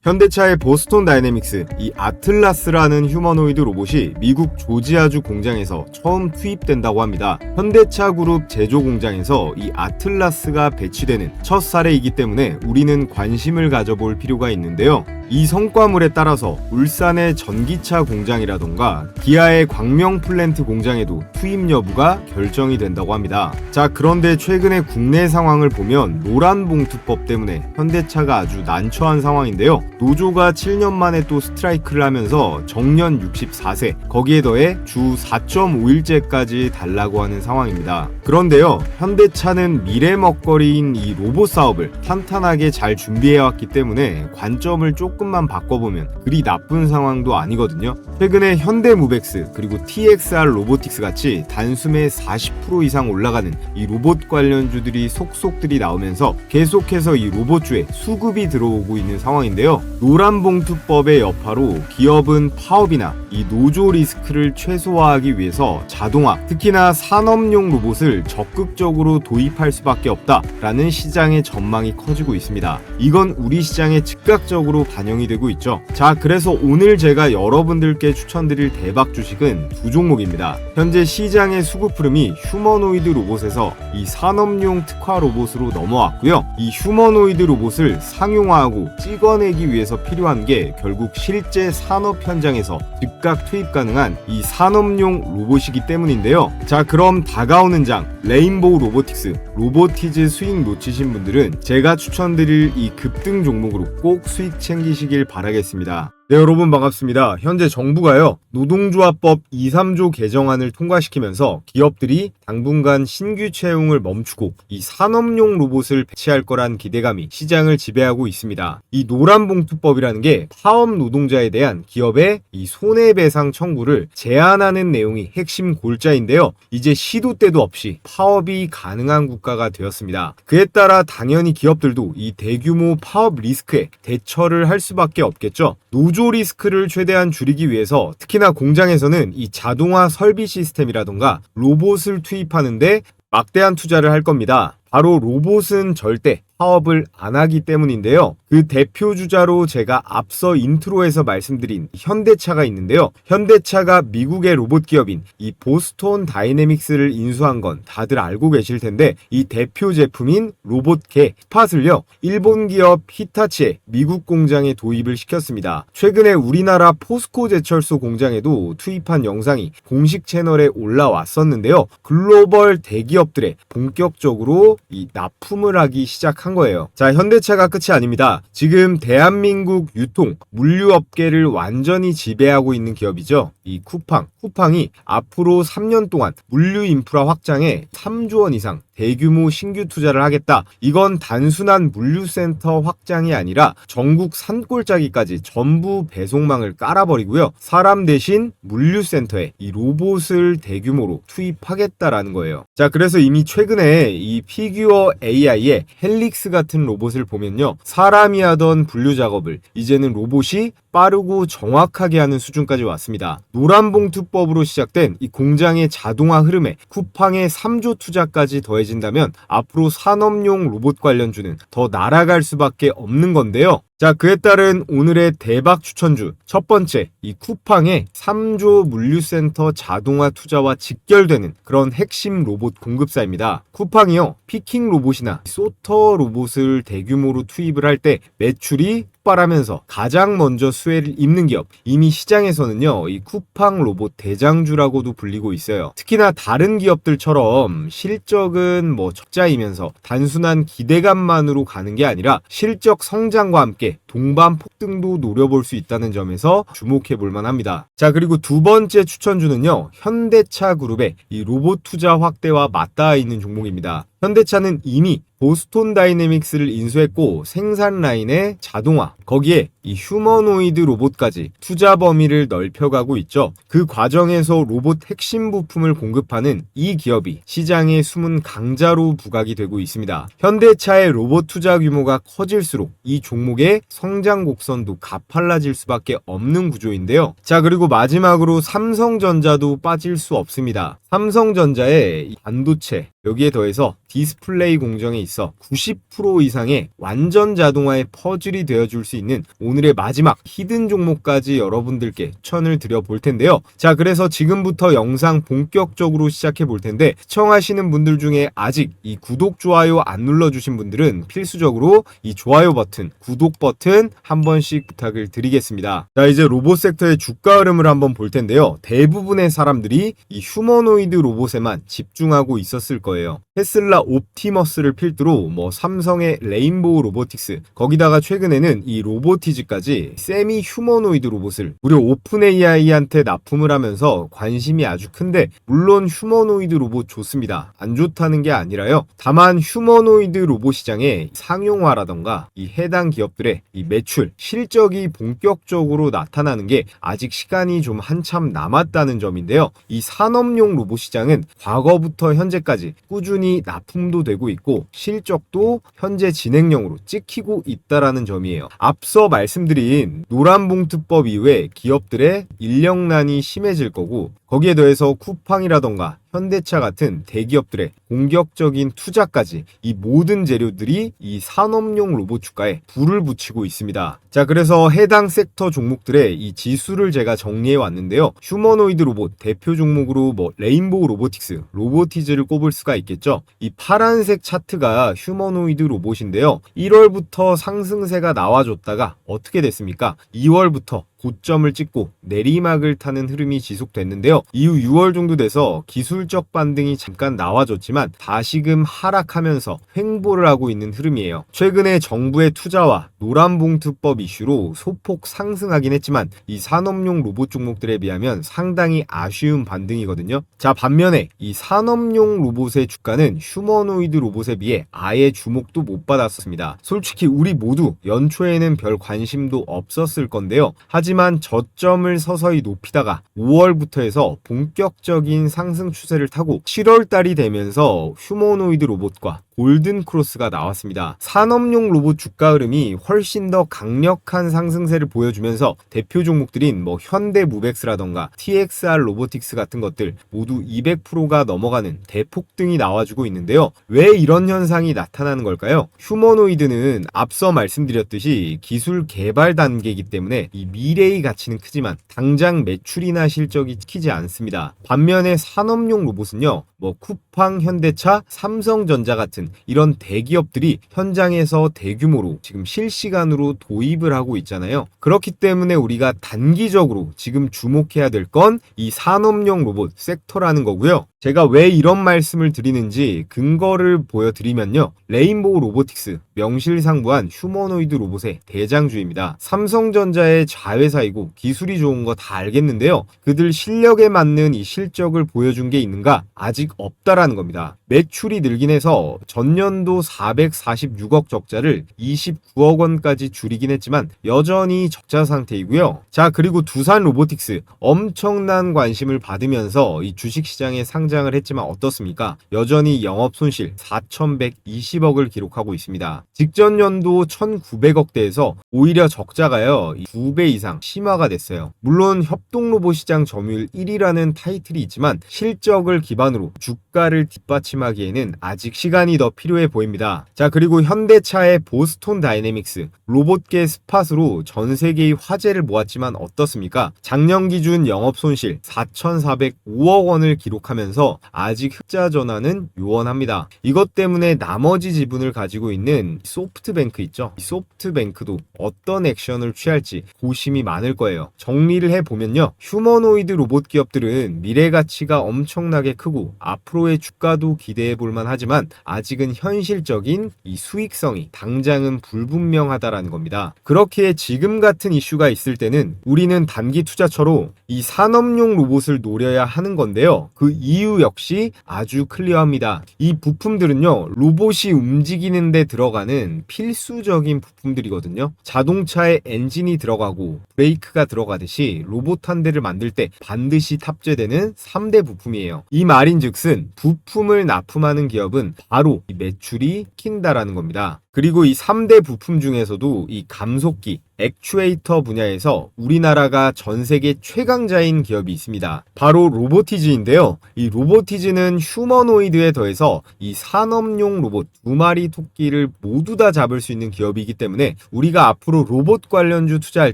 현대차의 보스톤 다이내믹스, 이 아틀라스라는 휴머노이드 로봇이 미국 조지아주 공장에서 처음 투입된다고 합니다. 현대차 그룹 제조 공장에서 이 아틀라스가 배치되는 첫 사례이기 때문에 우리는 관심을 가져볼 필요가 있는데요. 이 성과물에 따라서 울산의 전기차 공장이라던가 기아의 광명 플랜트 공장에도 투입 여부가 결정이 된다고 합니다. 자, 그런데 최근에 국내 상황을 보면 노란봉투법 때문에 현대차가 아주 난처한 상황인데요. 노조가 7년 만에 또 스트라이크를 하면서 정년 64세, 거기에 더해 주 4.5일제까지 달라고 하는 상황입니다. 그런데요, 현대차는 미래 먹거리인 이 로봇 사업을 탄탄하게 잘 준비해왔기 때문에 관점을 조금만 바꿔보면 그리 나쁜 상황도 아니거든요. 최근에 현대무벡스 그리고 TXR 로보틱스 같이 단숨에 40% 이상 올라가는 이 로봇 관련주들이 속속들이 나오면서 계속해서 이 로봇주에 수급이 들어오고 있는 상황인데요. 노란봉투법의 여파로 기업은 파업이나 이 노조 리스크를 최소화하기 위해서 자동화, 특히나 산업용 로봇을 적극적으로 도입할 수밖에 없다라는 시장의 전망이 커지고 있습니다. 이건 우리 시장에 즉각적으로 반영이 되고 있죠. 자, 그래서 오늘 제가 여러분들께 추천드릴 대박 주식은 두 종목입니다. 현재 시장의 수급 흐름이 휴머노이드 로봇에서 이 산업용 특화 로봇으로 넘어왔고요. 이 휴머노이드 로봇을 상용화하고 찍어내기 위해서 필요한 게 결국 실제 산업 현장에서 즉각 투입 가능한 이 산업용 로봇이기 때문인데요. 자, 그럼 다가오는 장 레인보우 로보틱스, 로보티즈 수익 놓치신 분들은 제가 추천드릴 이 급등 종목으로 꼭 수익 챙기시길 바라겠습니다. 네, 여러분 반갑습니다. 현재 정부가요, 노동조합법 2, 3조 개정안을 통과시키면서 기업들이 당분간 신규 채용을 멈추고 이 산업용 로봇을 배치할 거란 기대감이 시장을 지배하고 있습니다. 이 노란봉투법이라는 게 파업 노동자에 대한 기업의 이 손해배상 청구를 제한하는 내용이 핵심 골자인데요. 이제 시도 때도 없이 파업이 가능한 국가가 되었습니다. 그에 따라 당연히 기업들도 이 대규모 파업 리스크에 대처를 할 수밖에 없겠죠. 노조 리스크를 최대한 줄이기 위해서 특히나 공장에서는 이 자동화 설비 시스템이라던가 로봇을 투입하는데 막대한 투자를 할 겁니다. 바로 로봇은 절대 파업을 안 하기 때문인데요. 그 대표 주자로 제가 앞서 인트로에서 말씀드린 현대차가 있는데요. 현대차가 미국의 로봇 기업인 이 보스톤 다이내믹스를 인수한 건 다들 알고 계실 텐데, 이 대표 제품인 로봇개 스팟을요, 일본 기업 히타치의 미국 공장에 도입을 시켰습니다. 최근에 우리나라 포스코 제철소 공장에도 투입한 영상이 공식 채널에 올라왔었는데요. 글로벌 대기업들의 본격적으로 이 납품을 하기 시작한 거예요. 자, 현대차가 끝이 아닙니다. 지금 대한민국 유통, 물류업계를 완전히 지배하고 있는 기업이죠. 이 쿠팡이 앞으로 3년 동안 물류 인프라 확장에 3조 원 이상 대규모 신규 투자를 하겠다. 이건 단순한 물류센터 확장이 아니라 전국 산골짜기까지 전부 배송망을 깔아버리고요. 사람 대신 물류센터에 이 로봇을 대규모로 투입하겠다라는 거예요. 자, 그래서 이미 최근에 이 피규어 AI의 헬릭스 같은 로봇을 보면요, 사람이 하던 분류 작업을 이제는 로봇이 빠르고 정확하게 하는 수준까지 왔습니다. 노란봉투법으로 시작된 이 공장의 자동화 흐름에 쿠팡의 3조 투자까지 더해진다면 앞으로 산업용 로봇 관련주는 더 날아갈 수밖에 없는 건데요. 자, 그에 따른 오늘의 대박 추천주 첫 번째, 이 쿠팡의 3조 물류센터 자동화 투자와 직결되는 그런 핵심 로봇 공급사입니다. 쿠팡이요, 피킹 로봇이나 소터 로봇을 대규모로 투입을 할 때 매출이 폭발하면서 가장 먼저 수혜를 입는 기업, 이미 시장에서는요, 이 쿠팡 로봇 대장주라고도 불리고 있어요. 특히나 다른 기업들처럼 실적은 뭐 적자이면서 단순한 기대감만으로 가는 게 아니라 실적 성장과 함께 동반 폭등도 노려볼 수 있다는 점에서 주목해 볼 만합니다. 자, 그리고 두 번째 추천주는요, 현대차 그룹의 이 로봇 투자 확대와 맞닿아 있는 종목입니다. 현대차는 이미 보스톤 다이내믹스를 인수했고 생산 라인의 자동화, 거기에 이 휴머노이드 로봇까지 투자 범위를 넓혀가고 있죠. 그 과정에서 로봇 핵심 부품을 공급하는 이 기업이 시장의 숨은 강자로 부각이 되고 있습니다. 현대차의 로봇 투자 규모가 커질수록 이 종목의 성장 곡선도 가팔라질 수밖에 없는 구조인데요. 자, 그리고 마지막으로 삼성전자도 빠질 수 없습니다. 삼성전자의 반도체, 여기에 더해서 디스플레이 공정에 있어 90% 이상의 완전 자동화의 퍼즐이 되어줄 수 있는 오늘의 마지막 히든 종목까지 여러분들께 추천을 드려볼 텐데요. 자, 그래서 지금부터 영상 본격적으로 시작해 볼 텐데, 시청하시는 분들 중에 아직 이 구독, 좋아요 안 눌러주신 분들은 필수적으로 이 좋아요 버튼, 구독 버튼 한 번씩 부탁을 드리겠습니다. 자, 이제 로봇 섹터의 주가 흐름을 한번 볼 텐데요. 대부분의 사람들이 이 휴머노이드 로봇에만 집중하고 있었을 거예요. 테슬라 옵티머스를 필두로 삼성의 레인보우 로보틱스, 거기다가 최근에는 이 로보티즈까지 세미 휴머노이드 로봇을 무려 오픈 AI한테 납품을 하면서 관심이 아주 큰데, 물론 휴머노이드 로봇 좋습니다. 안 좋다는 게 아니라요. 다만 휴머노이드 로봇 시장의 상용화라던가 이 해당 기업들의 이 매출, 실적이 본격적으로 나타나는 게 아직 시간이 좀 한참 남았다는 점인데요. 이 산업용 로봇 시장은 과거부터 현재까지 꾸준히 납품도 되고 있고 실적도 현재 진행형으로 찍히고 있다라는 점이에요. 앞서 말씀드린 노란봉투법 이후에 기업들의 인력난이 심해질 거고, 거기에 더해서 쿠팡이라던가 현대차 같은 대기업들의 공격적인 투자까지, 이 모든 재료들이 이 산업용 로봇 주가에 불을 붙이고 있습니다. 자, 그래서 해당 섹터 종목들의 이 지수를 제가 정리해 왔는데요. 휴머노이드 로봇 대표 종목으로 레인보우 로보틱스, 로보티즈를 꼽을 수가 있겠죠. 이 파란색 차트가 휴머노이드 로봇인데요. 1월부터 상승세가 나와줬다가 어떻게 됐습니까? 2월부터 고점을 찍고 내리막을 타는 흐름이 지속됐는데요. 이후 6월 정도 돼서 기술적 반등이 잠깐 나와줬지만 다시금 하락하면서 횡보를 하고 있는 흐름이에요. 최근에 정부의 투자와 노란봉투법 이슈로 소폭 상승하긴 했지만 이 산업용 로봇 종목들에 비하면 상당히 아쉬운 반등이거든요. 자, 반면에 이 산업용 로봇의 주가는 휴머노이드 로봇에 비해 아예 주목도 못 받았습니다. 솔직히 우리 모두 연초에는 별 관심도 없었을 건데요. 하지만 저점을 서서히 높이다가 5월부터 해서 본격적인 상승 추세를 타고 7월달이 되면서 휴머노이드 로봇과 골든크로스가 나왔습니다. 산업용 로봇 주가 흐름이 훨씬 더 강력한 상승세를 보여주면서 대표 종목들인 현대무벡스라던가 TXR 로보틱스 같은 것들 모두 200%가 넘어가는 대폭등이 나와주고 있는데요. 왜 이런 현상이 나타나는 걸까요? 휴머노이드는 앞서 말씀드렸듯이 기술 개발 단계이기 때문에 이 미래의 가치는 크지만 당장 매출이나 실적이 찍히지 않습니다. 반면에 산업용 로봇은요, 쿠팡, 현대차, 삼성전자 같은 이런 대기업들이 현장에서 대규모로 지금 실시간으로 도입을 하고 있잖아요. 그렇기 때문에 우리가 단기적으로 지금 주목해야 될 건 이 산업용 로봇 섹터라는 거고요. 제가 왜 이런 말씀을 드리는지 근거를 보여드리면요. 레인보우 로보틱스, 명실상부한 휴머노이드 로봇의 대장주입니다. 삼성전자의 자회사이고 기술이 좋은 거 다 알겠는데요. 그들 실력에 맞는 이 실적을 보여준 게 있는가? 아직 없다라는 겁니다. 매출이 늘긴 해서 전년도 446억 적자를 29억 원까지 줄이긴 했지만 여전히 적자 상태이고요. 자, 그리고 두산 로보틱스, 엄청난 관심을 받으면서 이 주식시장에 상장을 했지만 어떻습니까? 여전히 영업 손실 4,120억을 기록하고 있습니다. 직전 연도 1,900억대에서 오히려 적자가요 2배 이상 심화가 됐어요. 물론 협동로봇 시장 점유율 1위라는 타이틀이 있지만 실적을 기반으로 주가를 뒷받침하기에는 아직 시간이 더 필요해 보입니다. 자, 그리고 현대차의 보스톤 다이내믹스, 로봇계 스팟으로 전 세계의 화제를 모았지만 어떻습니까? 작년 기준 영업 손실 4,405억 원을 기록하면서 아직 흑자 전환은 요원합니다. 이것 때문에 나머지 지분을 가지고 있는 소프트뱅크 있죠? 이 소프트뱅크도 어떤 액션을 취할지 고심이 많을 거예요. 정리를 해보면요. 휴머노이드 로봇 기업들은 미래 가치가 엄청나게 크고 앞으로의 주가도 기대해 볼만 하지만 아직은 현실적인 이 수익성이 당장은 불분명하다라는 겁니다. 그렇기에 지금 같은 이슈가 있을 때는 우리는 단기 투자처로 이 산업용 로봇을 노려야 하는 건데요. 그 이유 역시 아주 클리어합니다. 이 부품들은요, 로봇이 움직이는 데 들어가는 필수적인 부품들이거든요. 자동차에 엔진이 들어가고 브레이크가 들어가듯이 로봇 한 대를 만들 때 반드시 탑재되는 3대 부품이에요. 이 말인즉슨 부품을 납품하는 기업은 바로 이 매출이 킨다라는 겁니다. 그리고 이 3대 부품 중에서도 이 감속기, 액추에이터 분야에서 우리나라가 전 세계 최강자인 기업이 있습니다. 바로 로보티즈인데요. 이 로보티즈는 휴머노이드에 더해서 이 산업용 로봇 2마리 토끼를 모두 다 잡을 수 있는 기업이기 때문에 우리가 앞으로 로봇 관련주 투자할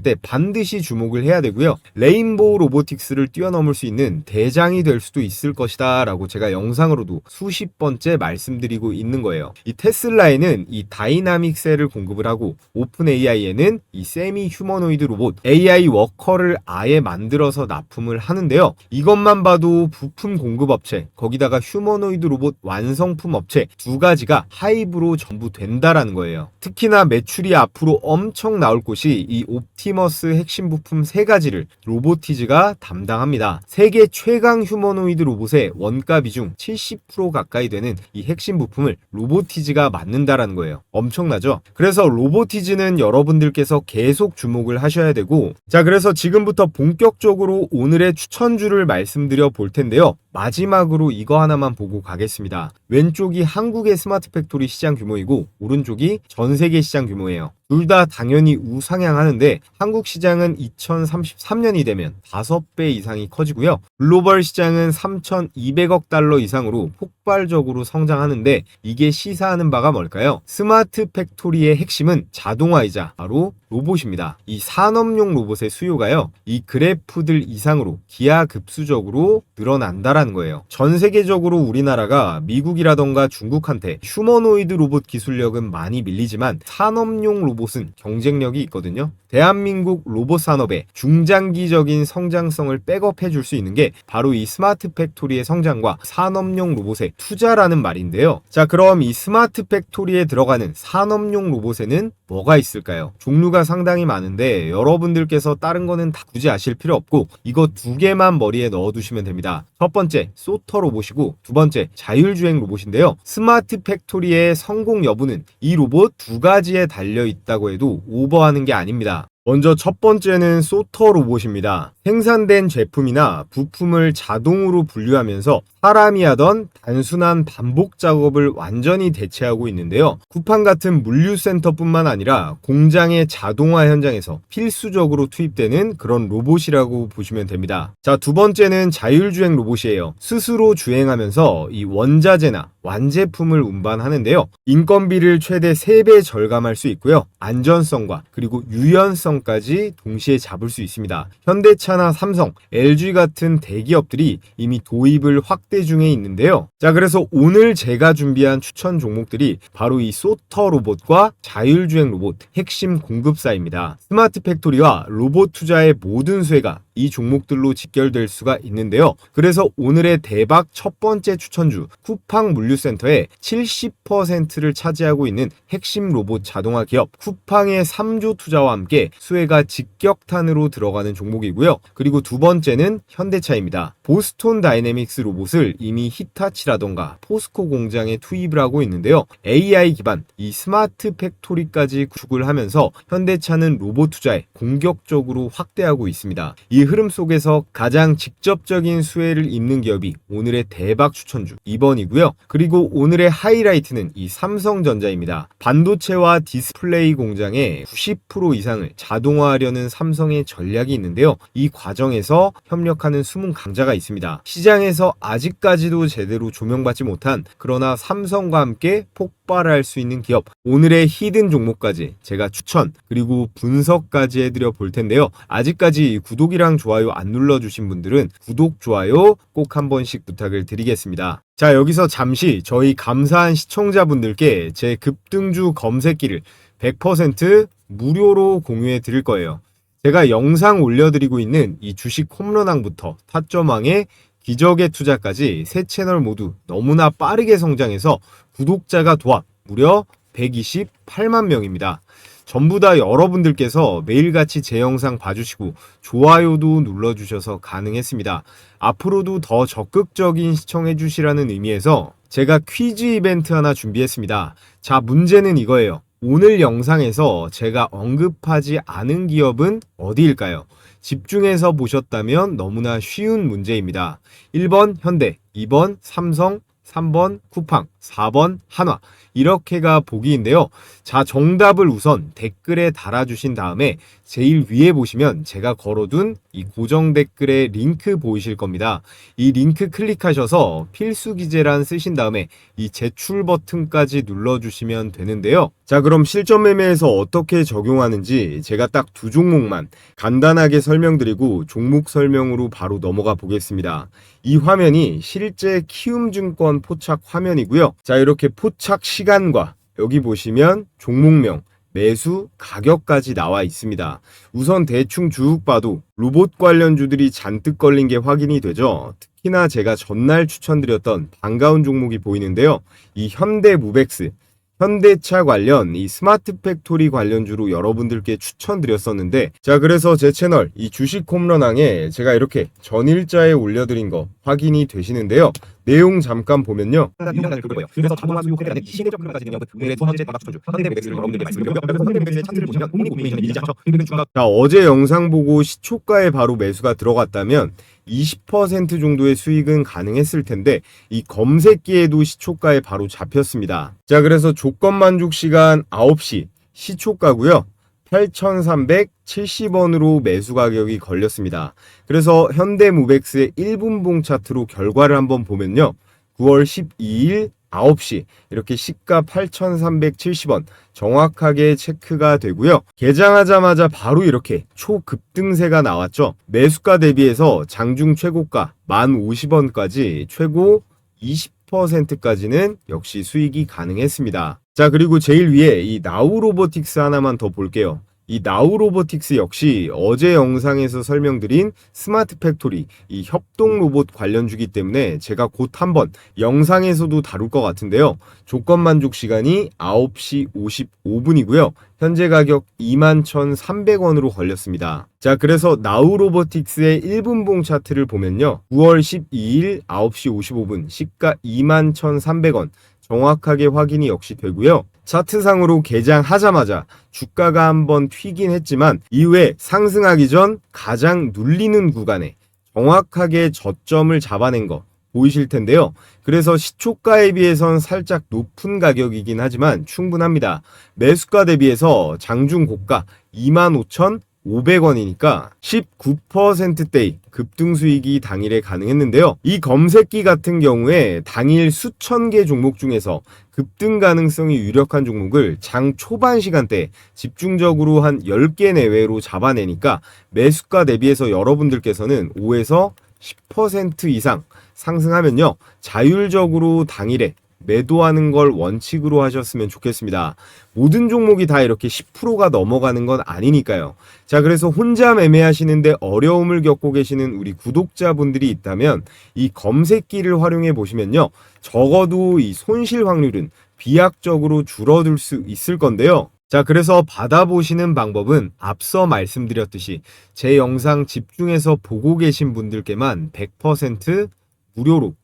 때 반드시 주목을 해야 되고요. 레인보우 로보틱스를 뛰어넘을 수 있는 대장이 될 수도 있을 것이다 라고 제가 영상으로도 수십 번째 말씀드리고 있는 거예요. 이 테슬라에는 이 다이나믹 셀을 공급을 하고 오픈 AI에는 이 세미 휴머노이드 로봇 AI 워커를 아예 만들어서 납품을 하는데요. 이것만 봐도 부품 공급 업체, 거기다가 휴머노이드 로봇 완성품 업체 두 가지가 하이브로 전부 된다라는 거예요. 특히나 매출이 앞으로 엄청 나올 곳이 이 옵티머스 핵심 부품 세 가지를 로보티즈가 담당합니다. 세계 최강 휴머노이드 로봇의 원가 비중 70% 가까이 되는 이 핵심 부품을 로보티즈가 맡는다라는 거예요. 엄청나죠? 그래서 로보티즈는 여러분들께서 계속 주목을 하셔야 되고, 자, 그래서 지금부터 본격적으로 오늘의 추천주를 말씀드려 볼 텐데요. 마지막으로 이거 하나만 보고 가겠습니다. 왼쪽이 한국의 스마트 팩토리 시장 규모이고 오른쪽이 전 세계 시장 규모예요. 둘 다 당연히 우상향하는데 한국 시장은 2033년이 되면 5배 이상이 커지고요. 글로벌 시장은 3,200억 달러 이상으로 폭발적으로 성장하는데 이게 시사하는 바가 뭘까요? 스마트 팩토리의 핵심은 자동화이자 바로 로봇입니다. 이 산업용 로봇의 수요가요, 이 그래프들 이상으로 기하급수적으로 늘어난다라는 거예요. 전 세계적으로 우리나라가 미국이라던가 중국한테 휴머노이드 로봇 기술력은 많이 밀리지만 산업용 로봇은 경쟁력이 있거든요. 대한민국 로봇 산업의 중장기적인 성장성을 백업해 줄 수 있는 게 바로 이 스마트 팩토리의 성장과 산업용 로봇의 투자라는 말인데요. 자, 그럼 이 스마트 팩토리에 들어가는 산업용 로봇에는 뭐가 있을까요? 종류가 상당히 많은데 여러분들께서 다른 거는 다 굳이 아실 필요 없고 이거 두 개만 머리에 넣어두시면 됩니다. 첫 번째, 소터 로봇이고 두 번째, 자율주행 로봇인데요. 스마트 팩토리의 성공 여부는 이 로봇 두 가지에 달려 있다고 해도 오버하는 게 아닙니다. 먼저 첫 번째는 소터 로봇입니다. 생산된 제품이나 부품을 자동으로 분류하면서 사람이 하던 단순한 반복 작업을 완전히 대체하고 있는데요. 쿠팡 같은 물류센터뿐만 아니라 공장의 자동화 현장에서 필수적으로 투입되는 그런 로봇이라고 보시면 됩니다. 자, 두 번째는 자율주행 로봇이에요. 스스로 주행하면서 이 원자재나 완제품을 운반하는데요. 인건비를 최대 3배 절감할 수 있고요. 안전성과 그리고 유연성까지 동시에 잡을 수 있습니다. 현대차나 삼성, LG 같은 대기업들이 이미 도입을 확대 중에 있는데요. 자, 그래서 오늘 제가 준비한 추천 종목들이 바로 이 소터 로봇과 자율주행 로봇 핵심 공급사입니다. 스마트 팩토리와 로봇 투자의 모든 수혜가 이 종목들로 직결될 수가 있는데요. 그래서 오늘의 대박 첫 번째 추천주 쿠팡 물류센터의 70%를 차지하고 있는 핵심 로봇 자동화 기업 쿠팡의 3조 투자와 함께 수혜가 직격탄으로 들어가는 종목이고요. 그리고 두 번째는 현대차입니다. 보스톤 다이내믹스 로봇을 이미 히타치라던가 포스코 공장에 투입을 하고 있는데요. AI 기반 이 스마트 팩토리까지 구축을 하면서 현대차는 로봇 투자에 공격적으로 확대하고 있습니다. 이 흐름 속에서 가장 직접적인 수혜를 입는 기업이 오늘의 대박 추천주 2번이고요. 그리고 오늘의 하이라이트는 이 삼성전자입니다. 반도체와 디스플레이 공장의 90% 이상을 자동화하려는 삼성의 전략이 있는데요. 이 과정에서 협력하는 숨은 강자가 있습니다. 시장에서 아직까지도 제대로 조명받지 못한 그러나 삼성과 함께 폭발할 수 있는 기업, 오늘의 히든 종목까지 제가 추천 그리고 분석까지 해드려 볼 텐데요. 아직까지 구독이랑 좋아요 안 눌러주신 분들은 구독, 좋아요 꼭 한 번씩 부탁을 드리겠습니다. 자, 여기서 잠시 저희 감사한 시청자분들께 제 급등주 검색기를 100% 무료로 공유해 드릴 거예요. 제가 영상 올려드리고 있는 이 주식 홈런왕부터 타점왕의 기적의 투자까지 세 채널 모두 너무나 빠르게 성장해서 구독자가 도합 무려 128만 명입니다. 전부 다 여러분들께서 매일같이 제 영상 봐주시고 좋아요도 눌러주셔서 가능했습니다. 앞으로도 더 적극적인 시청해주시라는 의미에서 제가 퀴즈 이벤트 하나 준비했습니다. 자, 문제는 이거예요. 오늘 영상에서 제가 언급하지 않은 기업은 어디일까요? 집중해서 보셨다면 너무나 쉬운 문제입니다. 1번 현대, 2번 삼성, 3번 쿠팡, 4번 한화. 이렇게가 보기인데요. 자, 정답을 우선 댓글에 달아주신 다음에 제일 위에 보시면 제가 걸어둔 이 고정 댓글에 링크 보이실 겁니다. 이 링크 클릭하셔서 필수 기재란 쓰신 다음에 이 제출 버튼까지 눌러주시면 되는데요. 자, 그럼 실전 매매에서 어떻게 적용하는지 제가 딱 두 종목만 간단하게 설명드리고 종목 설명으로 바로 넘어가 보겠습니다. 이 화면이 실제 키움증권 포착 화면이고요. 자, 이렇게 포착 시간과 여기 보시면 종목명, 매수, 가격까지 나와 있습니다. 우선 대충 쭉 봐도 로봇 관련주들이 잔뜩 걸린 게 확인이 되죠. 특히나 제가 전날 추천드렸던 반가운 종목이 보이는데요. 이 현대무벡스, 현대차 관련 이 스마트 팩토리 관련주로 여러분들께 추천드렸었는데, 자, 그래서 제 채널 이 주식 홈런왕에 제가 이렇게 전일자에 올려드린 거 확인이 되시는데요. 내용 잠깐 보면요. 유명단을 볼 거예요. 그래서 자동화 수요 호텔이라는 시대적 흐름까지 있는 오늘의 두 번째 대박 추천주 현대무벡스를 여러분들께 말씀드리고요. 그래서 현대무벡스의 차트를 보시면 공익오토메이션에 밀리지 않죠. 그리고 중간 자, 어제 영상 보고 시초가에 바로 매수가 들어갔다면 20% 정도의 수익은 가능했을 텐데 이 검색기에도 시초가에 바로 잡혔습니다. 자, 그래서 조건 만족 시간 9시 시초가고요. 8,370원으로 매수 가격이 걸렸습니다. 그래서 현대무벡스의 1분봉 차트로 결과를 한번 보면요. 9월 12일 9시 이렇게 시가 8,370원 정확하게 체크가 되고요. 개장하자마자 바로 이렇게 초급등세가 나왔죠. 매수가 대비해서 장중 최고가 1,050원까지 최고 20%까지는 역시 수익이 가능했습니다. 자, 그리고 제일 위에 이 나우로보틱스 하나만 더 볼게요. 이 나우로보틱스 역시 어제 영상에서 설명드린 스마트 팩토리, 이 협동 로봇 관련주기 때문에 제가 곧 한번 영상에서도 다룰 것 같은데요. 조건 만족 시간이 9시 55분이고요. 현재 가격 21,300원으로 걸렸습니다. 자, 그래서 나우로보틱스의 1분봉 차트를 보면요. 9월 12일 9시 55분 시가 21,300원 정확하게 확인이 역시 되고요. 차트상으로 개장하자마자 주가가 한번 튀긴 했지만 이후에 상승하기 전 가장 눌리는 구간에 정확하게 저점을 잡아낸 거 보이실 텐데요. 그래서 시초가에 비해선 살짝 높은 가격이긴 하지만 충분합니다. 매수가 대비해서 장중 고가 25,500원이니까 19%대의 급등 수익이 당일에 가능했는데요. 이 검색기 같은 경우에 당일 수천 개 종목 중에서 급등 가능성이 유력한 종목을 장 초반 시간대 집중적으로 한 10개 내외로 잡아내니까 매수가 대비해서 여러분들께서는 5에서 10% 이상 상승하면요. 자율적으로 당일에 매도하는 걸 원칙으로 하셨으면 좋겠습니다. 모든 종목이 다 이렇게 10%가 넘어가는 건 아니니까요. 자, 그래서 혼자 매매하시는데 어려움을 겪고 계시는 우리 구독자분들이 있다면 이 검색기를 활용해 보시면요. 적어도 이 손실 확률은 비약적으로 줄어들 수 있을 건데요. 자, 그래서 받아보시는 방법은 앞서 말씀드렸듯이 제 영상 집중해서 보고 계신 분들께만 100% 무료로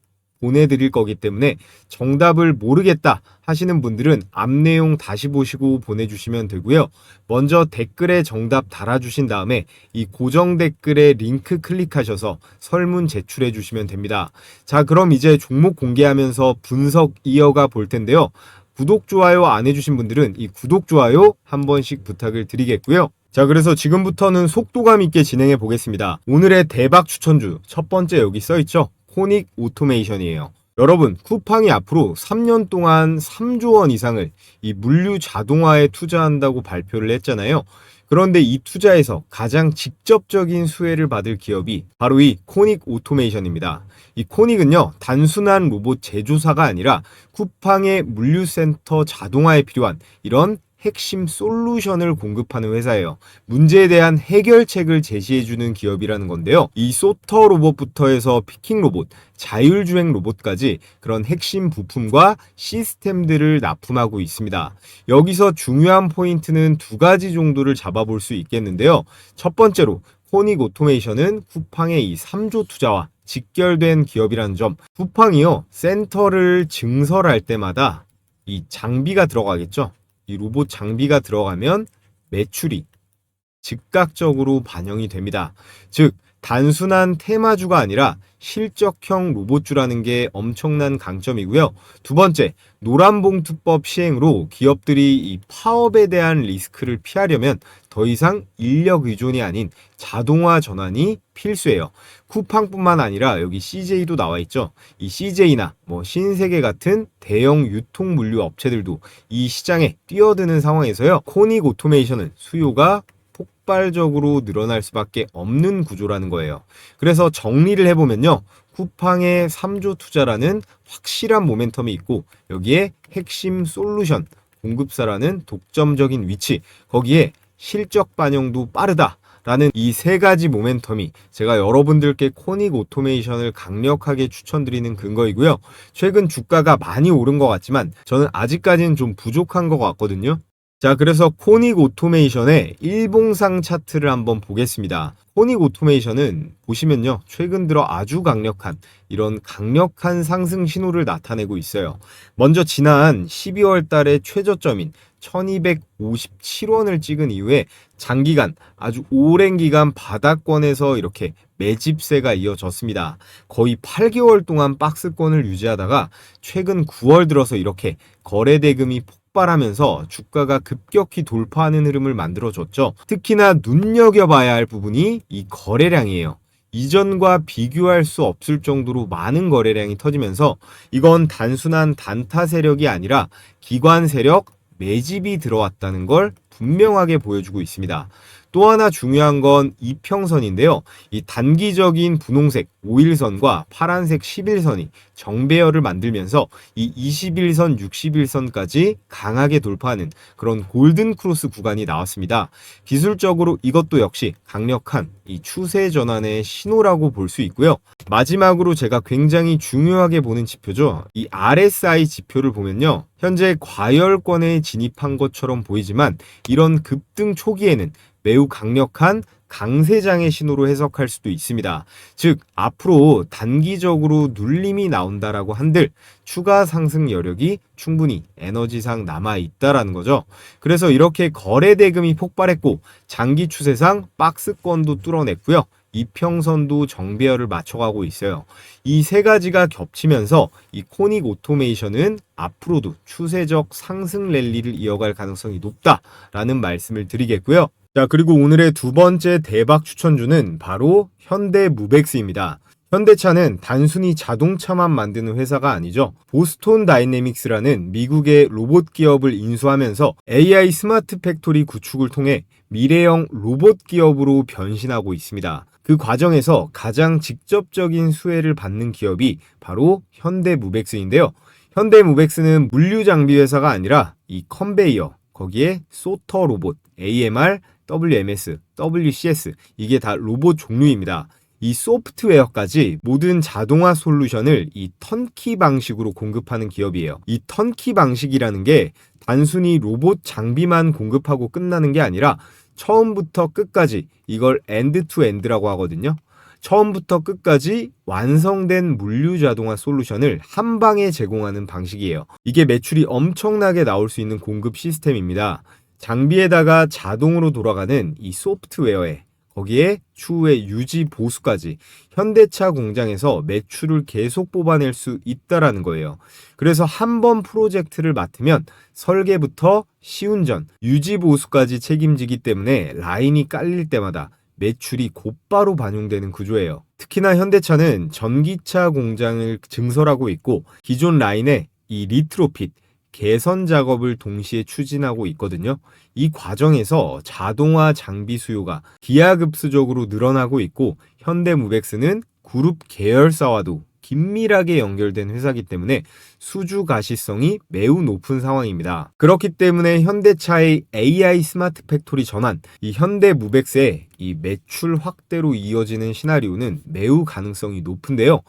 보내드릴 거기 때문에 정답을 모르겠다 하시는 분들은 앞 내용 다시 보시고 보내주시면 되고요. 먼저 댓글에 정답 달아주신 다음에 이 고정 댓글에 링크 클릭하셔서 설문 제출해 주시면 됩니다. 자, 그럼 이제 종목 공개하면서 분석 이어가 볼 텐데요. 구독, 좋아요 안 해주신 분들은 이 구독, 좋아요 한 번씩 부탁을 드리겠고요. 자, 그래서 지금부터는 속도감 있게 진행해 보겠습니다. 오늘의 대박 추천주 첫 번째 여기 써있죠. 코닉 오토메이션이에요. 여러분, 쿠팡이 앞으로 3년 동안 3조 원 이상을 이 물류 자동화에 투자한다고 발표를 했잖아요. 그런데 이 투자에서 가장 직접적인 수혜를 받을 기업이 바로 이 코닉 오토메이션입니다. 이 코닉은요, 단순한 로봇 제조사가 아니라 쿠팡의 물류센터 자동화에 필요한 이런 핵심 솔루션을 공급하는 회사예요. 문제에 대한 해결책을 제시해주는 기업이라는 건데요. 이 소터 로봇부터 해서 피킹 로봇, 자율주행 로봇까지 그런 핵심 부품과 시스템들을 납품하고 있습니다. 여기서 중요한 포인트는 두 가지 정도를 잡아볼 수 있겠는데요. 첫 번째로 코닉 오토메이션은 쿠팡의 이 3조 투자와 직결된 기업이라는 점. 쿠팡이요, 센터를 증설할 때마다 이 장비가 들어가겠죠. 이 로봇 장비가 들어가면 매출이 즉각적으로 반영이 됩니다. 즉, 단순한 테마주가 아니라 실적형 로봇주라는 게 엄청난 강점이고요. 두 번째, 노란봉투법 시행으로 기업들이 이 파업에 대한 리스크를 피하려면 더 이상 인력 의존이 아닌 자동화 전환이 필수예요. 쿠팡뿐만 아니라 여기 CJ도 나와 있죠. 이 CJ나 신세계 같은 대형 유통 물류 업체들도 이 시장에 뛰어드는 상황에서요. 코닉 오토메이션은 수요가 폭발적으로 늘어날 수밖에 없는 구조라는 거예요. 그래서 정리를 해보면요. 쿠팡의 3조 투자라는 확실한 모멘텀이 있고 여기에 핵심 솔루션 공급사라는 독점적인 위치, 거기에 실적 반영도 빠르다 라는 이 세 가지 모멘텀이 제가 여러분들께 코닉 오토메이션을 강력하게 추천드리는 근거이고요. 최근 주가가 많이 오른 것 같지만 저는 아직까지는 좀 부족한 것 같거든요. 자, 그래서 코닉 오토메이션의 일봉상 차트를 한번 보겠습니다. 코닉 오토메이션은 보시면요, 최근 들어 아주 이런 강력한 상승 신호를 나타내고 있어요. 먼저 지난 12월 달에 최저점인 1257원을 찍은 이후에 장기간 아주 오랜 기간 바닥권에서 이렇게 매집세가 이어졌습니다. 거의 8개월 동안 박스권을 유지하다가 최근 9월 들어서 이렇게 거래 대금이 폭발하면서 주가가 급격히 돌파하는 흐름을 만들어줬죠. 특히나 눈여겨봐야 할 부분이 이 거래량이에요. 이전과 비교할 수 없을 정도로 많은 거래량이 터지면서 이건 단순한 단타 세력이 아니라 기관 세력 매집이 들어왔다는 걸 분명하게 보여주고 있습니다. 또 하나 중요한 건 이평선인데요. 이 단기적인 분홍색 5일선과 파란색 11선이 정배열을 만들면서 이 21선, 61선까지 강하게 돌파하는 그런 골든 크로스 구간이 나왔습니다. 기술적으로 이것도 역시 강력한 이 추세 전환의 신호라고 볼 수 있고요. 마지막으로 제가 굉장히 중요하게 보는 지표죠. 이 RSI 지표를 보면요. 현재 과열권에 진입한 것처럼 보이지만 이런 급등 초기에는 매우 강력한 강세장의 신호로 해석할 수도 있습니다. 즉 앞으로 단기적으로 눌림이 나온다라고 한들 추가 상승 여력이 충분히 에너지상 남아있다라는 거죠. 그래서 이렇게 거래 대금이 폭발했고 장기 추세상 박스권도 뚫어냈고요. 이평선도 정배열을 맞춰가고 있어요. 이 세 가지가 겹치면서 이 코닉 오토메이션은 앞으로도 추세적 상승 랠리를 이어갈 가능성이 높다라는 말씀을 드리겠고요. 자, 그리고 오늘의 두 번째 대박 추천주는 바로 현대무벡스입니다. 현대차는 단순히 자동차만 만드는 회사가 아니죠. 보스톤 다이내믹스라는 미국의 로봇 기업을 인수하면서 AI 스마트 팩토리 구축을 통해 미래형 로봇 기업으로 변신하고 있습니다. 그 과정에서 가장 직접적인 수혜를 받는 기업이 바로 현대무벡스인데요. 현대무벡스는 물류 장비 회사가 아니라 이 컨베이어, 거기에 소터 로봇, AMR, WMS, WCS 이게 다 로봇 종류입니다. 이 소프트웨어까지 모든 자동화 솔루션을 이 턴키 방식으로 공급하는 기업이에요. 이 턴키 방식이라는 게 단순히 로봇 장비만 공급하고 끝나는 게 아니라 처음부터 끝까지 이걸 엔드 투 엔드라고 하거든요. 처음부터 끝까지 완성된 물류 자동화 솔루션을 한 방에 제공하는 방식이에요. 이게 매출이 엄청나게 나올 수 있는 공급 시스템입니다. 장비에다가 자동으로 돌아가는 이 소프트웨어에 거기에 추후에 유지 보수까지 현대차 공장에서 매출을 계속 뽑아낼 수 있다라는 거예요. 그래서 한 번 프로젝트를 맡으면 설계부터 시운전, 유지 보수까지 책임지기 때문에 라인이 깔릴 때마다 매출이 곧바로 반영되는 구조예요. 특히나 현대차는 전기차 공장을 증설하고 있고 기존 라인에 이 리트로핏, 개선 작업을 동시에 추진하고 있거든요. 이 과정에서 자동화 장비 수요가 기하급수적으로 늘어나고 있고 현대무벡스는 그룹 계열사와도 긴밀하게 연결된 회사이기 때문에 수주 가시성이 매우 높은 상황입니다. 그렇기 때문에 현대차의 AI 스마트 팩토리 전환, 이 현대무벡스의 이 매출 확대로 이어지는 시나리오는 매우 가능성이 높은데요.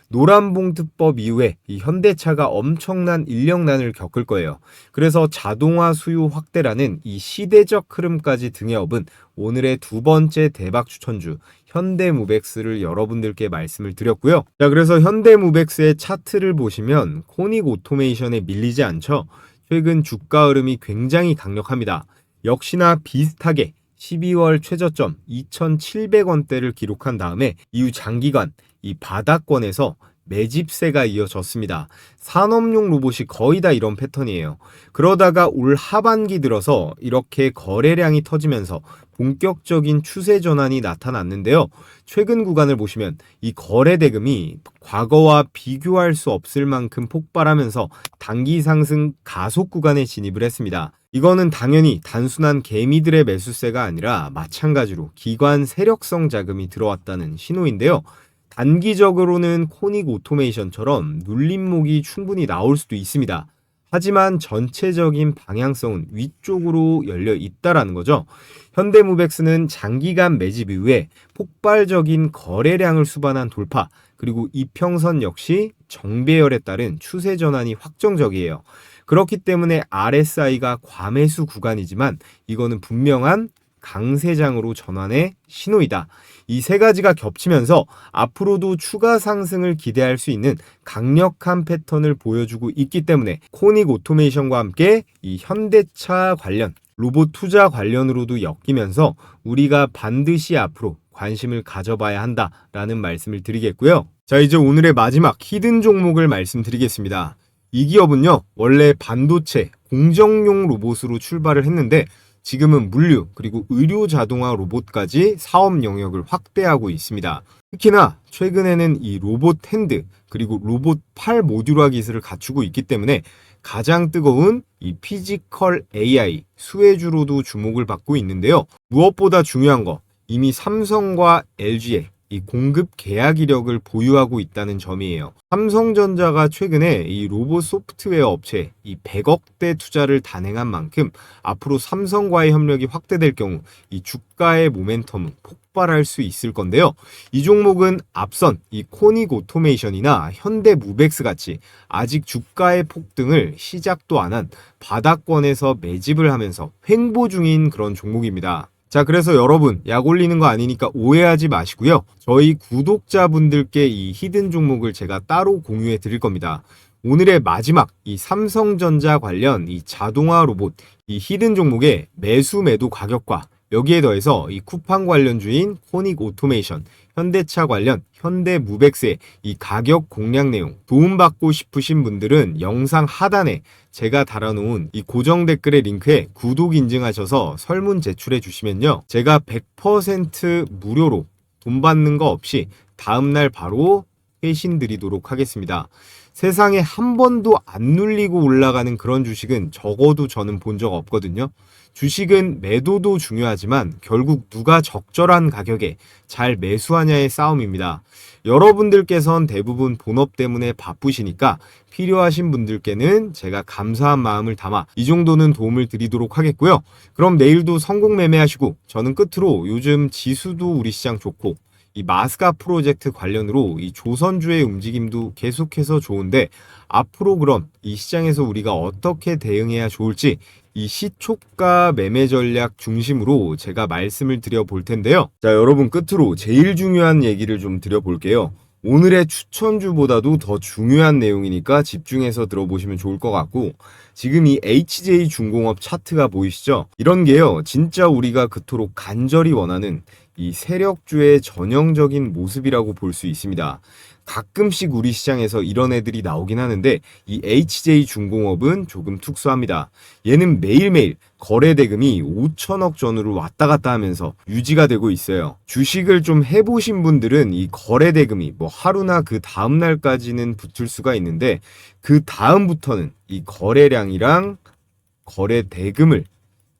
노란봉투법 이후에 이 현대차가 엄청난 인력난을 겪을 거예요. 그래서 자동화 수요 확대라는 이 시대적 흐름까지 등에 업은 오늘의 두 번째 대박 추천주 현대무벡스를 여러분들께 말씀을 드렸고요. 자, 그래서 현대무벡스의 차트를 보시면 코닉 오토메이션에 밀리지 않죠. 최근 주가 흐름이 굉장히 강력합니다. 역시나 비슷하게 12월 최저점 2,700원대를 기록한 다음에 이후 장기간 이 바닥권에서 매집세가 이어졌습니다. 산업용 로봇이 거의 다 이런 패턴이에요. 그러다가 올 하반기 들어서 이렇게 거래량이 터지면서 본격적인 추세 전환이 나타났는데요. 최근 구간을 보시면 이 거래 대금이 과거와 비교할 수 없을 만큼 폭발하면서 단기 상승 가속 구간에 진입을 했습니다. 이거는 당연히 단순한 개미들의 매수세가 아니라 마찬가지로 기관 세력성 자금이 들어왔다는 신호인데요. 단기적으로는 코닉 오토메이션처럼 눌림목이 충분히 나올 수도 있습니다. 하지만 전체적인 방향성은 위쪽으로 열려 있다라는 거죠. 현대무백스는 장기간 매집 이후에 폭발적인 거래량을 수반한 돌파, 그리고 이평선 역시 정배열에 따른 추세 전환이 확정적이에요. 그렇기 때문에 RSI가 과매수 구간이지만 이거는 분명한 강세장으로 전환의 신호이다. 이 세 가지가 겹치면서 앞으로도 추가 상승을 기대할 수 있는 강력한 패턴을 보여주고 있기 때문에 코닉 오토메이션과 함께 이 현대차 관련, 로봇 투자 관련으로도 엮이면서 우리가 반드시 앞으로 관심을 가져봐야 한다라는 말씀을 드리겠고요. 자, 이제 오늘의 마지막 히든 종목을 말씀드리겠습니다. 이 기업은요, 원래 반도체, 공정용 로봇으로 출발을 했는데 지금은 물류 그리고 의료 자동화 로봇까지 사업 영역을 확대하고 있습니다. 특히나 최근에는 이 로봇 핸드 그리고 로봇 팔 모듈화 기술을 갖추고 있기 때문에 가장 뜨거운 이 피지컬 AI 수혜주로도 주목을 받고 있는데요. 무엇보다 중요한 거, 이미 삼성과 LG의 이 공급 계약 이력을 보유하고 있다는 점이에요. 삼성전자가 최근에 이 로봇 소프트웨어 업체에 이 100억대 투자를 단행한 만큼 앞으로 삼성과의 협력이 확대될 경우 이 주가의 모멘텀은 폭발할 수 있을 건데요. 이 종목은 앞선 이 코닉 오토메이션이나 현대무백스 같이 아직 주가의 폭등을 시작도 안 한 바닥권에서 매집을 하면서 횡보 중인 그런 종목입니다. 자, 그래서 여러분 약 올리는 거 아니니까 오해하지 마시고요. 저희 구독자분들께 이 히든 종목을 제가 따로 공유해 드릴 겁니다. 오늘의 마지막 이 삼성전자 관련 이 자동화 로봇 이 히든 종목의 매수 매도 가격과 여기에 더해서 이 쿠팡 관련주인 코닉 오토메이션, 현대차 관련 현대무백스의 이 가격 공략 내용 도움받고 싶으신 분들은 영상 하단에 제가 달아놓은 이 고정 댓글의 링크에 구독 인증하셔서 설문 제출해 주시면요, 제가 100% 무료로 돈 받는 거 없이 다음날 바로 회신 드리도록 하겠습니다. 세상에 한 번도 안 눌리고 올라가는 그런 주식은 적어도 저는 본 적 없거든요. 주식은 매도도 중요하지만 결국 누가 적절한 가격에 잘 매수하냐의 싸움입니다. 여러분들께선 대부분 본업 때문에 바쁘시니까 필요하신 분들께는 제가 감사한 마음을 담아 이 정도는 도움을 드리도록 하겠고요. 그럼 내일도 성공 매매하시고, 저는 끝으로 요즘 지수도 우리 시장 좋고 이 마스가 프로젝트 관련으로 이 조선주의 움직임도 계속해서 좋은데 앞으로 그럼 이 시장에서 우리가 어떻게 대응해야 좋을지 이 시초가 매매 전략 중심으로 제가 말씀을 드려볼 텐데요. 자, 여러분 끝으로 제일 중요한 얘기를 좀 드려볼게요. 오늘의 추천주보다도 더 중요한 내용이니까 집중해서 들어보시면 좋을 것 같고, 지금 이 HJ중공업 차트가 보이시죠? 이런 게요, 진짜 우리가 그토록 간절히 원하는 이 세력주의 전형적인 모습이라고 볼 수 있습니다. 가끔씩 우리 시장에서 이런 애들이 나오긴 하는데 이 HJ중공업은 조금 특수합니다. 얘는 매일매일 거래 대금이 5천억 전후로 왔다 갔다 하면서 유지가 되고 있어요. 주식을 좀 해보신 분들은 이 거래 대금이 뭐 하루나 그 다음 날까지는 붙을 수가 있는데 그 다음부터는 이 거래량이랑 거래 대금을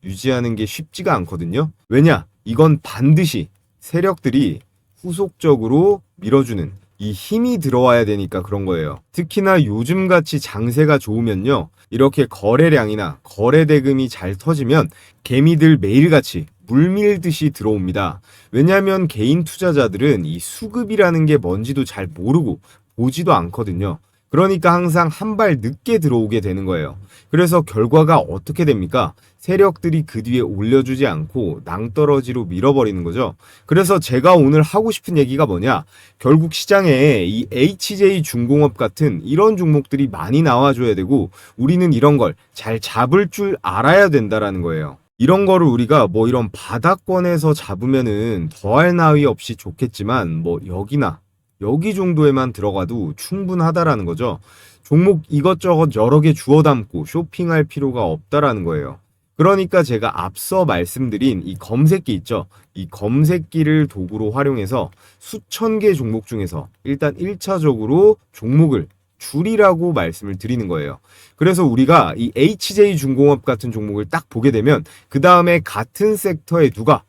유지하는 게 쉽지가 않거든요. 왜냐? 이건 반드시 세력들이 후속적으로 밀어주는 이 힘이 들어와야 되니까 그런 거예요. 특히나 요즘같이 장세가 좋으면요, 이렇게 거래량이나 거래 대금이 잘 터지면 개미들 매일같이 물밀듯이 들어옵니다. 왜냐하면 개인 투자자들은 이 수급이라는 게 뭔지도 잘 모르고 보지도 않거든요. 그러니까 항상 한 발 늦게 들어오게 되는 거예요. 그래서 결과가 어떻게 됩니까? 세력들이 그 뒤에 올려주지 않고 낭떠러지로 밀어버리는 거죠. 그래서 제가 오늘 하고 싶은 얘기가 뭐냐? 결국 시장에 이 HJ중공업 같은 이런 종목들이 많이 나와줘야 되고 우리는 이런 걸 잘 잡을 줄 알아야 된다라는 거예요. 이런 거를 우리가 뭐 이런 바닥권에서 잡으면은 더할 나위 없이 좋겠지만 뭐 여기나 여기 정도에만 들어가도 충분하다라는 거죠. 종목 이것저것 여러 개 주워 담고 쇼핑할 필요가 없다라는 거예요. 그러니까 제가 앞서 말씀드린 이 검색기 있죠. 이 검색기를 도구로 활용해서 수천 개 종목 중에서 일단 1차적으로 종목을 줄이라고 말씀을 드리는 거예요. 그래서 우리가 이 HJ중공업 같은 종목을 딱 보게 되면 그 다음에 같은 섹터에 누가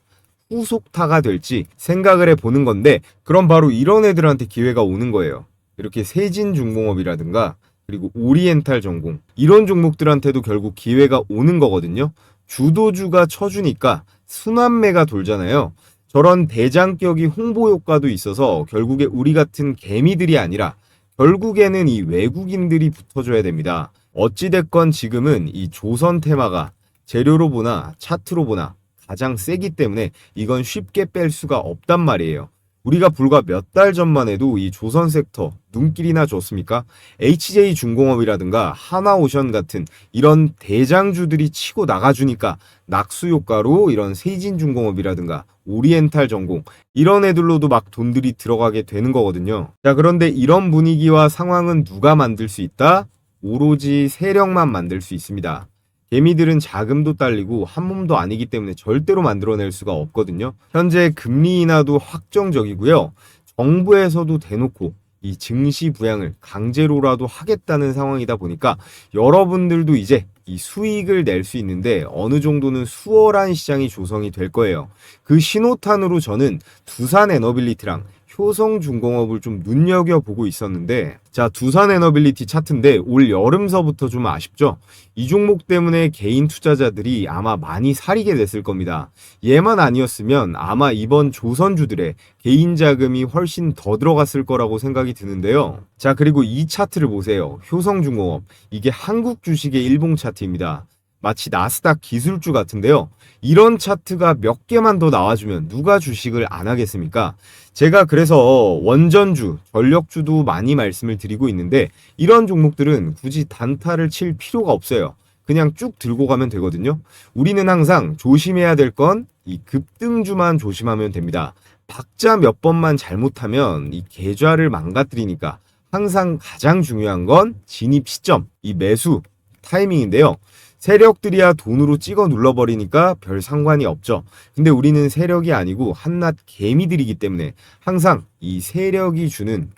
후속타가 될지 생각을 해보는 건데, 그럼 바로 이런 애들한테 기회가 오는 거예요. 이렇게 세진중공업이라든가 그리고 오리엔탈 전공 이런 종목들한테도 결국 기회가 오는 거거든요. 주도주가 쳐주니까 순환매가 돌잖아요. 저런 대장격이 홍보 효과도 있어서 결국에 우리 같은 개미들이 아니라 결국에는 이 외국인들이 붙어줘야 됩니다. 어찌됐건 지금은 이 조선 테마가 재료로 보나 차트로 보나 가장 세기 때문에 이건 쉽게 뺄 수가 없단 말이에요. 우리가 불과 몇 달 전만 해도 이 조선 섹터 눈길이나 줬습니까? HJ중공업이라든가 하나오션 같은 이런 대장주들이 치고 나가주니까 낙수 효과로 이런 세진중공업이라든가 오리엔탈 전공 이런 애들로도 막 돈들이 들어가게 되는 거거든요. 자, 그런데 이런 분위기와 상황은 누가 만들 수 있다? 오로지 세력만 만들 수 있습니다. 개미들은 자금도 딸리고 한 몸도 아니기 때문에 절대로 만들어낼 수가 없거든요. 현재 금리 인하도 확정적이고요. 정부에서도 대놓고 이 증시 부양을 강제로라도 하겠다는 상황이다 보니까 여러분들도 이제 이 수익을 낼 수 있는데 어느 정도는 수월한 시장이 조성이 될 거예요. 그 신호탄으로 저는 두산에너빌리티랑 효성중공업을 좀 눈여겨보고 있었는데, 자, 두산에너빌리티 차트인데 올 여름서부터 좀 아쉽죠? 이 종목 때문에 개인 투자자들이 아마 많이 사리게 됐을 겁니다. 얘만 아니었으면 아마 이번 조선주들의 개인 자금이 훨씬 더 들어갔을 거라고 생각이 드는데요. 자, 그리고 이 차트를 보세요. 효성중공업. 이게 한국 주식의 일봉 차트입니다. 마치 나스닥 기술주 같은데요. 이런 차트가 몇 개만 더 나와주면 누가 주식을 안 하겠습니까? 제가 그래서 원전주, 전력주도 많이 말씀을 드리고 있는데 이런 종목들은 굳이 단타를 칠 필요가 없어요. 그냥 쭉 들고 가면 되거든요. 우리는 항상 조심해야 될 건 이 급등주만 조심하면 됩니다. 박자 몇 번만 잘못하면 이 계좌를 망가뜨리니까 항상 가장 중요한 건 진입 시점, 이 매수 타이밍인데요. 세력들이야 돈으로 찍어 눌러버리니까 별 상관이 없죠. 근데 우리는 세력이 아니고 한낱 개미들이기 때문에 항상 이 세력이 주는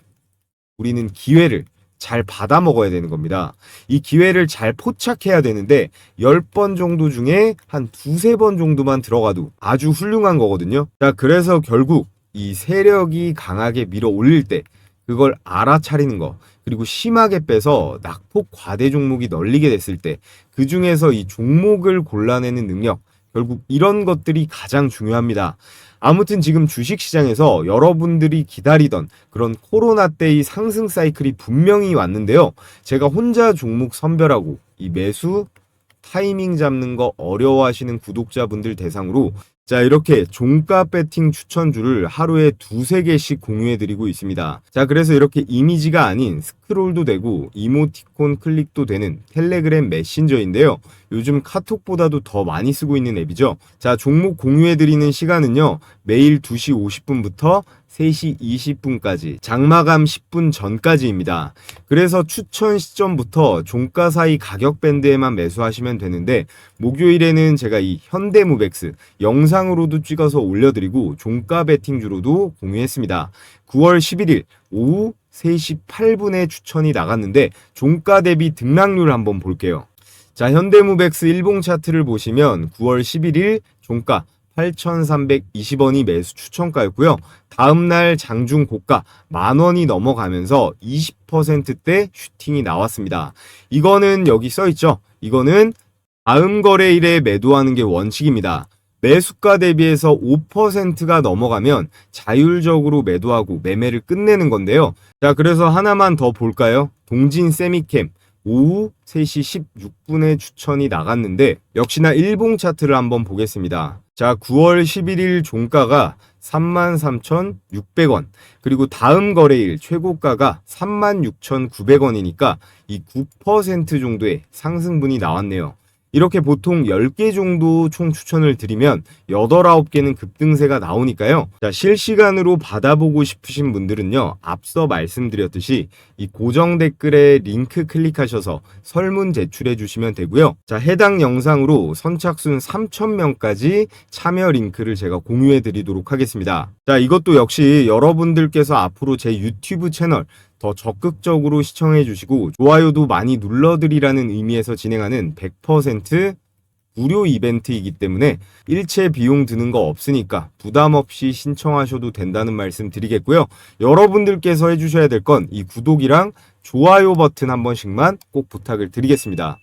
우리는 기회를 잘 받아 먹어야 되는 겁니다. 이 기회를 잘 포착해야 되는데 10번 정도 중에 한 두세 번 정도만 들어가도 아주 훌륭한 거거든요. 자, 그래서 결국 이 세력이 강하게 밀어 올릴 때 그걸 알아차리는 거, 그리고 심하게 빼서 낙폭 과대 종목이 널리게 됐을 때 그 중에서 이 종목을 골라내는 능력, 결국 이런 것들이 가장 중요합니다. 아무튼 지금 주식시장에서 여러분들이 기다리던 그런 코로나 때의 상승 사이클이 분명히 왔는데요. 제가 혼자 종목 선별하고 이 매수 타이밍 잡는 거 어려워하시는 구독자분들 대상으로 자, 이렇게 종가 배팅 추천주를 하루에 두세 개씩 공유해드리고 있습니다. 자, 그래서 이렇게 이미지가 아닌 스크롤도 되고 이모티콘 클릭도 되는 텔레그램 메신저인데요. 요즘 카톡보다도 더 많이 쓰고 있는 앱이죠. 자, 종목 공유해드리는 시간은요. 매일 2시 50분부터 3시 20분까지 장마감 10분 전까지입니다. 그래서 추천 시점부터 종가 사이 가격 밴드에만 매수하시면 되는데 목요일에는 제가 이 현대무백스 영상으로도 찍어서 올려드리고 종가 베팅주로도 공유했습니다. 9월 11일 오후 3시 8분에 추천이 나갔는데 종가 대비 등락률 한번 볼게요. 자, 현대무백스 일봉 차트를 보시면 9월 11일 종가 8,320원이 매수 추천가였고요. 다음날 장중 고가 만원이 넘어가면서 20%대 슈팅이 나왔습니다. 이거는 여기 써있죠. 이거는 다음 거래일에 매도하는 게 원칙입니다. 매수가 대비해서 5%가 넘어가면 자율적으로 매도하고 매매를 끝내는 건데요. 자, 그래서 하나만 더 볼까요? 동진 세미캠 오후 3시 16분에 추천이 나갔는데 역시나 일봉 차트를 한번 보겠습니다. 자, 9월 11일 종가가 33,600원, 그리고 다음 거래일 최고가가 36,900원이니까 이 9% 정도의 상승분이 나왔네요. 이렇게 보통 10개 정도 총 추천을 드리면 8, 9개는 급등세가 나오니까요. 자, 실시간으로 받아보고 싶으신 분들은요. 앞서 말씀드렸듯이 이 고정 댓글에 링크 클릭하셔서 설문 제출해 주시면 되고요. 자, 해당 영상으로 선착순 3,000명까지 참여 링크를 제가 공유해 드리도록 하겠습니다. 자, 이것도 역시 여러분들께서 앞으로 제 유튜브 채널 더 적극적으로 시청해 주시고 좋아요도 많이 눌러드리라는 의미에서 진행하는 100% 무료 이벤트이기 때문에 일체 비용 드는 거 없으니까 부담 없이 신청하셔도 된다는 말씀 드리겠고요. 여러분들께서 해주셔야 될 건 이 구독이랑 좋아요 버튼 한 번씩만 꼭 부탁을 드리겠습니다.